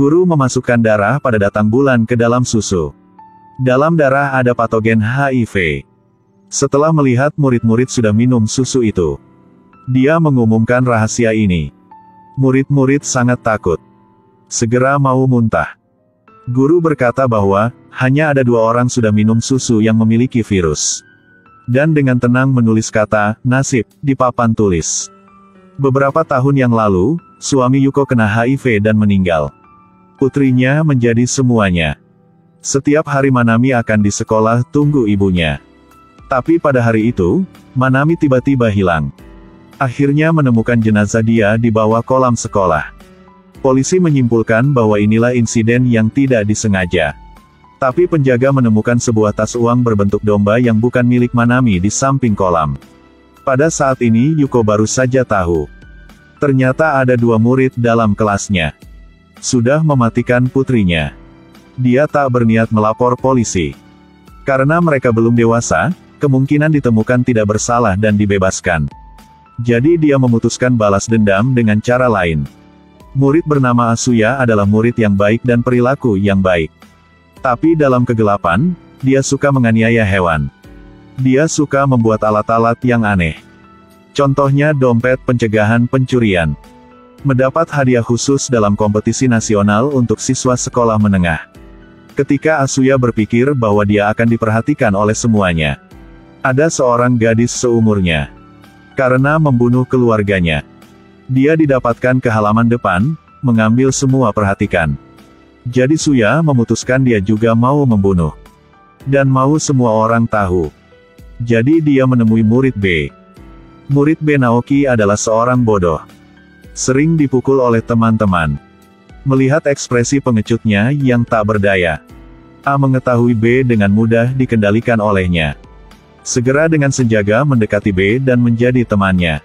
Guru memasukkan darah pada datang bulan ke dalam susu. Dalam darah ada patogen HIV. Setelah melihat murid-murid sudah minum susu itu, dia mengumumkan rahasia ini. Murid-murid sangat takut. Segera mau muntah. Guru berkata bahwa, hanya ada 2 orang sudah minum susu yang memiliki virus. Dan dengan tenang menulis kata, nasib, di papan tulis. Beberapa tahun yang lalu, suami Yuko kena HIV dan meninggal. Putrinya menjadi semuanya. Setiap hari Manami akan di sekolah tunggu ibunya. Tapi pada hari itu, Manami tiba-tiba hilang. Akhirnya menemukan jenazah dia di bawah kolam sekolah. Polisi menyimpulkan bahwa inilah insiden yang tidak disengaja. Tapi penjaga menemukan sebuah tas uang berbentuk domba yang bukan milik Manami di samping kolam. Pada saat ini Yuko baru saja tahu. Ternyata ada 2 murid dalam kelasnya. Sudah mematikan putrinya. Dia tak berniat melapor polisi. Karena mereka belum dewasa, kemungkinan ditemukan tidak bersalah dan dibebaskan. Jadi dia memutuskan balas dendam dengan cara lain. Murid bernama Asuya adalah murid yang baik dan perilaku yang baik. Tapi dalam kegelapan, dia suka menganiaya hewan. Dia suka membuat alat-alat yang aneh. Contohnya dompet pencegahan pencurian. Mendapat hadiah khusus dalam kompetisi nasional untuk siswa sekolah menengah. Ketika Asuya berpikir bahwa dia akan diperhatikan oleh semuanya, ada seorang gadis seumurnya. Karena membunuh keluarganya, dia didapatkan ke halaman depan, mengambil semua perhatikan. Jadi Suya memutuskan dia juga mau membunuh. Dan mau semua orang tahu. Jadi dia menemui murid B. Murid B Naoki adalah seorang bodoh. Sering dipukul oleh teman-teman. Melihat ekspresi pengecutnya yang tak berdaya, A mengetahui B dengan mudah dikendalikan olehnya. Segera dengan senjaga mendekati B dan menjadi temannya.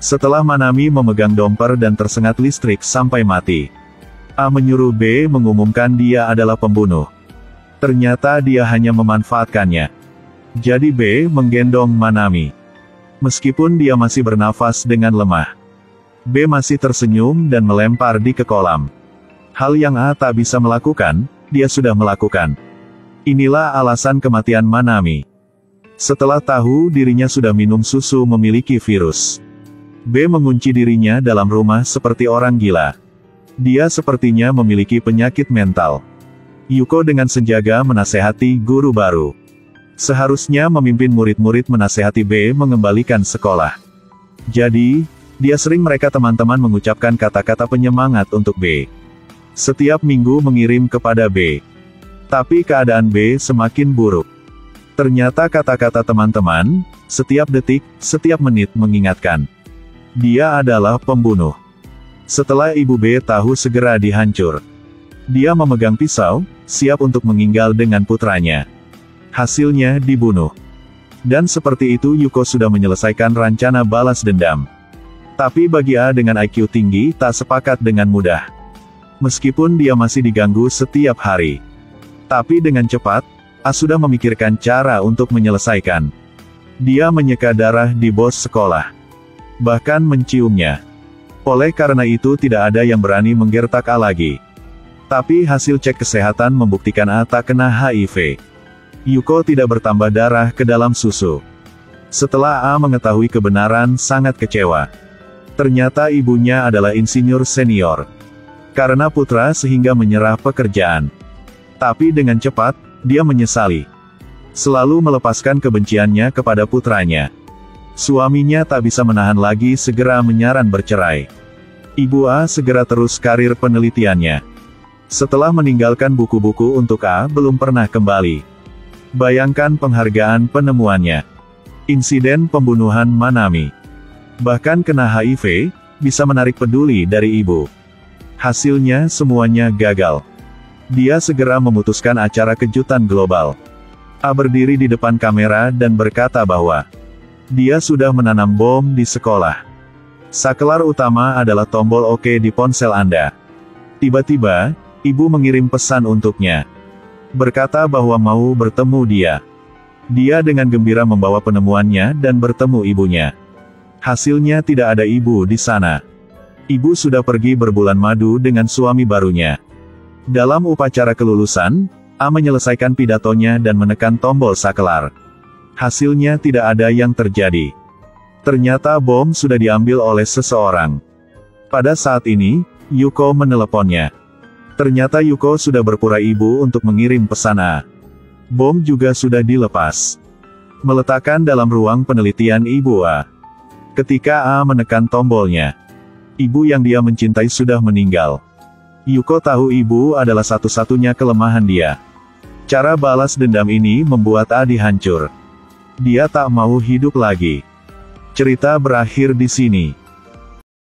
Setelah Manami memegang domper dan tersengat listrik sampai mati, A menyuruh B mengumumkan dia adalah pembunuh. Ternyata dia hanya memanfaatkannya. Jadi B menggendong Manami. Meskipun dia masih bernafas dengan lemah, B masih tersenyum dan melempar di ke kolam. Hal yang A tak bisa melakukan, dia sudah melakukan. Inilah alasan kematian Manami. Setelah tahu dirinya sudah minum susu memiliki virus, B mengunci dirinya dalam rumah seperti orang gila. Dia sepertinya memiliki penyakit mental. Yuko dengan senjaga menasehati guru baru. Seharusnya memimpin murid-murid menasehati B mengembalikan sekolah. Jadi, dia sering mereka teman-teman mengucapkan kata-kata penyemangat untuk B. Setiap minggu mengirim kepada B. Tapi keadaan B semakin buruk. Ternyata kata-kata teman-teman, setiap detik, setiap menit mengingatkan. Dia adalah pembunuh. Setelah ibu B tahu segera dihancur. Dia memegang pisau, siap untuk meninggal dengan putranya. Hasilnya dibunuh. Dan seperti itu Yuko sudah menyelesaikan rencana balas dendam. Tapi bagi A dengan IQ tinggi tak sepakat dengan mudah. Meskipun dia masih diganggu setiap hari. Tapi dengan cepat, A sudah memikirkan cara untuk menyelesaikan. Dia menyeka darah di bos sekolah. Bahkan menciumnya. Oleh karena itu tidak ada yang berani menggertak A lagi. Tapi hasil cek kesehatan membuktikan A tak kena HIV. Yuko tidak bertambah darah ke dalam susu. Setelah A mengetahui kebenaran sangat kecewa. Ternyata ibunya adalah insinyur senior. Karena putra sehingga menyerah pekerjaan. Tapi dengan cepat, dia menyesali. Selalu melepaskan kebenciannya kepada putranya. Suaminya tak bisa menahan lagi segera menyaran bercerai. Ibu A segera terus karir penelitiannya. Setelah meninggalkan buku-buku untuk A belum pernah kembali. Bayangkan penghargaan penemuannya. Insiden pembunuhan Manami. Bahkan kena HIV, bisa menarik peduli dari ibu. Hasilnya semuanya gagal. Dia segera memutuskan acara kejutan global. A berdiri di depan kamera dan berkata bahwa dia sudah menanam bom di sekolah. Saklar utama adalah tombol OK di ponsel Anda. Tiba-tiba, ibu mengirim pesan untuknya. Berkata bahwa mau bertemu dia. Dia dengan gembira membawa penemuannya dan bertemu ibunya. Hasilnya tidak ada ibu di sana. Ibu sudah pergi berbulan madu dengan suami barunya. Dalam upacara kelulusan, A menyelesaikan pidatonya dan menekan tombol saklar. Hasilnya tidak ada yang terjadi. Ternyata bom sudah diambil oleh seseorang. Pada saat ini, Yuko meneleponnya. Ternyata Yuko sudah berpura ibu untuk mengirim pesan A. Bom juga sudah dilepas. Meletakkan dalam ruang penelitian ibu A. Ketika A menekan tombolnya, ibu yang dia mencintai sudah meninggal. Yuko tahu ibu adalah satu-satunya kelemahan dia. Cara balas dendam ini membuat Adi hancur. Dia tak mau hidup lagi. Cerita berakhir di sini.